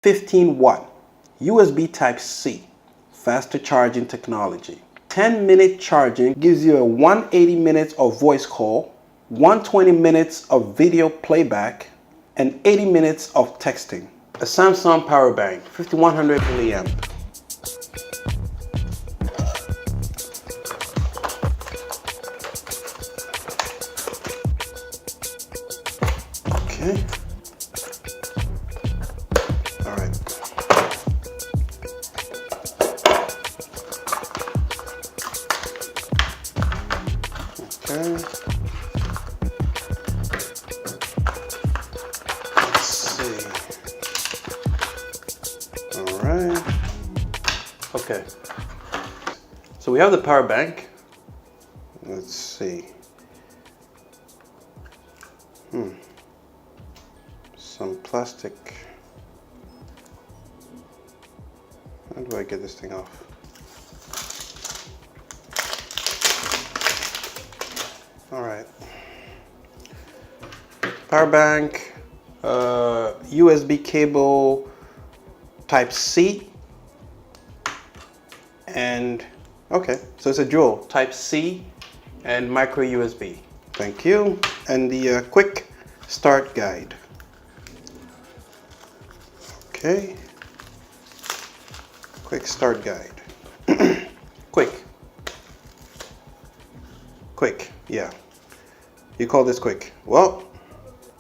15-watt USB Type-C faster charging technology. 10-minute charging gives you a 180 minutes of voice call, 120 minutes of video playback, and 80 minutes of texting. A Samsung power bank, 5100 milliamp. Okay. All right. Okay. Let's see. All right. Okay. So we have the power bank. Let's see. Some plastic. How do I get this thing off? All right. Power bank, USB cable, Type-C, and okay, so it's a dual Type-C and micro USB. Thank you. And the quick start guide. Okay. Quick start guide. Quick, yeah. You call this quick? Well,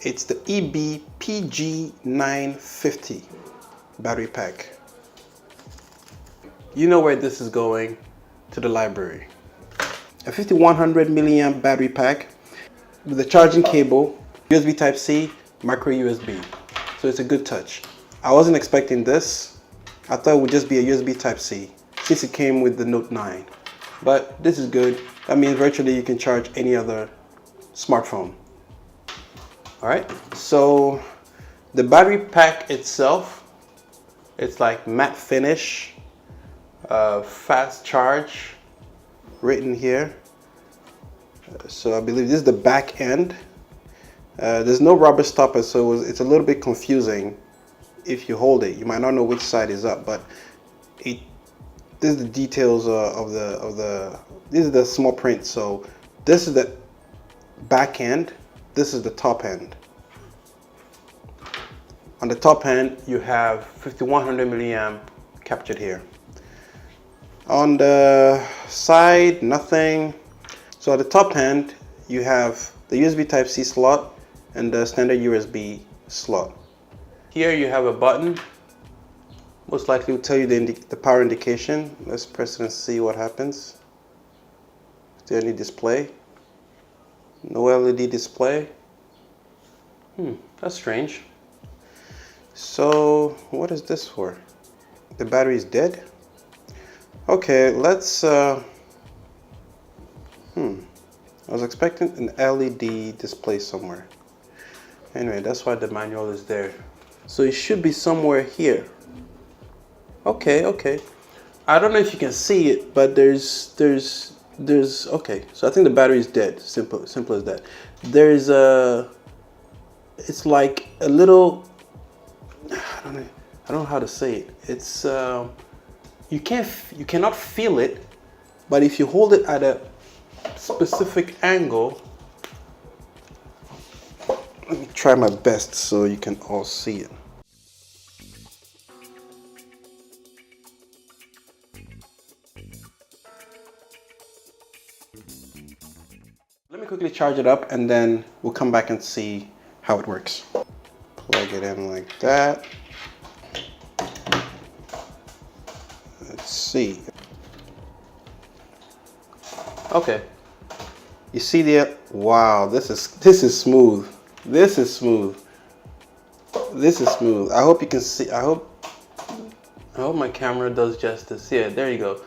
it's the EBPG950 battery pack. You know where this is going, to the library. A 5100 milliamp battery pack with a charging cable, USB Type-C, micro USB. So it's a good touch. I wasn't expecting this. I thought it would just be a USB Type-C since it came with the Note 9. But this is good. That means virtually you can charge any other smartphone. All right, so the battery pack itself, it's like matte finish, fast charge, written here. So I believe this is the back end. There's no rubber stopper, so it's a little bit confusing. If you hold it, you might not know which side is up, but this is the details this is the small print. So this is the back end, this is the top end. On the top end, you have 5100 milliamp captured here. On the side, nothing. So at the top end, you have the USB Type-C slot and the standard USB slot. Here you have a button. Most likely will tell you the power indication. Let's press it and see what happens. Is there any display? No LED display. That's strange. So what is this for? The battery is dead? Okay, let's I was expecting an LED display somewhere. Anyway, that's why the manual is there. So it should be somewhere here. Okay. I don't know if you can see it, but there's okay. So I think the battery is dead. Simple as that. There's it's like a little, I don't know how to say it. It's you cannot feel it, but if you hold it at a specific angle, let me try my best so you can all see it. Let me quickly charge it up and then we'll come back and see how it works. Plug it in like that. Let's see. Okay. You see the, wow, this is smooth. This is smooth. I hope you can see. I hope my camera does justice. Yeah, there you go.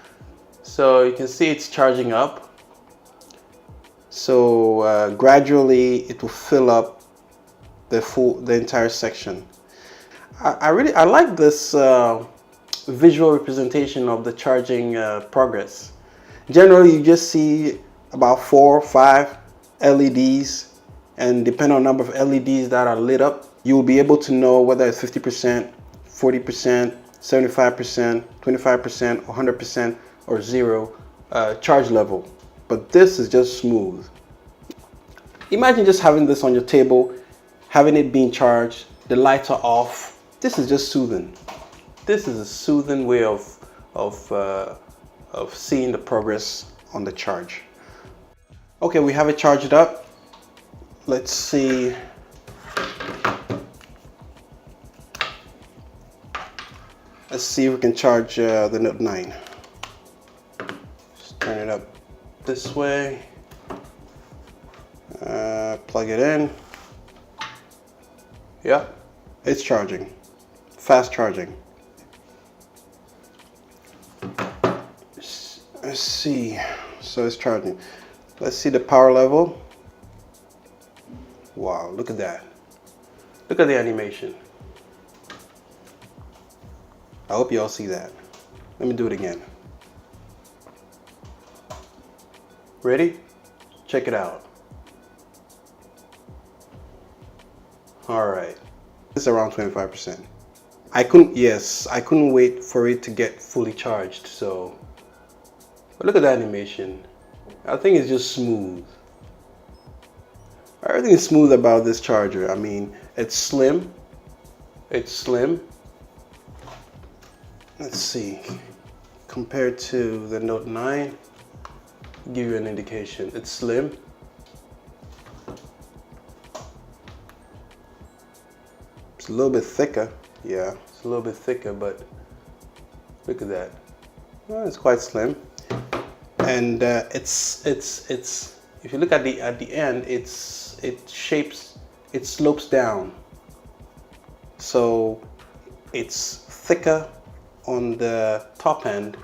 So you can see it's charging up. So gradually it will fill up the entire section. I like this visual representation of the charging progress. Generally, you just see about 4 or 5 LEDs, and depending on the number of LEDs that are lit up, you will be able to know whether it's 50%, 40%, 75%, 25%, 100%, or 0 charge level. But this is just smooth. Imagine just having this on your table, having it being charged, the lights are off. This is just soothing. This is a soothing way of seeing the progress on the charge. Okay, we have it charged up. Let's see. Let's see if we can charge the Note 9. Just turn it up this way. Plug it in. Yeah, it's charging. Fast charging. Let's see. So it's charging. Let's see the power level. Wow, look at that. Look at the animation. I hope you all see that. Let me do it again. Ready? Check it out. All right. It's around 25%. I couldn't wait for it to get fully charged. So, but look at that animation. I think it's just smooth. Everything is smooth about this charger. I mean, it's slim. It's slim. Let's see. Compared to the Note 9, give you an indication. It's slim. It's a little bit thicker. Yeah, it's a little bit thicker, but look at that. Well, it's quite slim. And it's if you look at the end, it slopes down. So it's thicker on the top end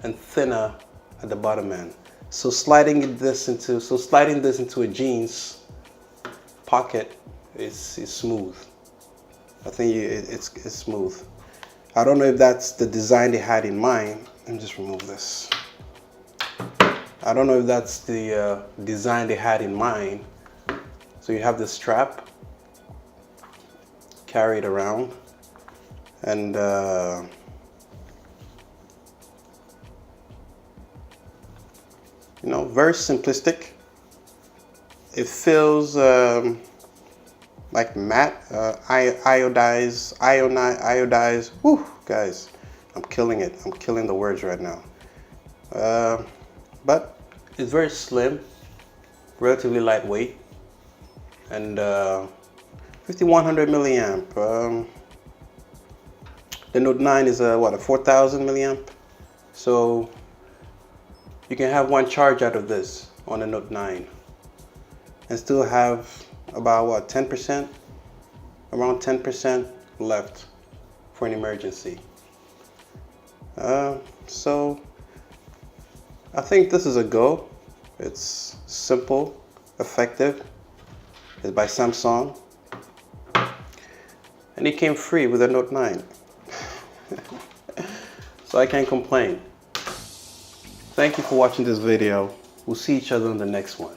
and thinner at the bottom end. So sliding this into a jeans pocket is smooth. I think it's smooth. I don't know if that's the design they had in mind. Let me just remove this. I don't know if that's the design they had in mind. So you have this strap, carry it around, and you know, very simplistic. It feels like matte, iodized. Whew, guys, I'm killing it. I'm killing the words right now. But it's very slim, relatively lightweight, and 5100 milliamp. The Note 9 is a 4000 milliamp. So you can have one charge out of this on the Note 9 and still have about 10%, around 10% left for an emergency. So I think this is a go. It's simple, effective. It's by Samsung, and it came free with a Note 9. So I can't complain. Thank you for watching this video. We'll see each other in the next one.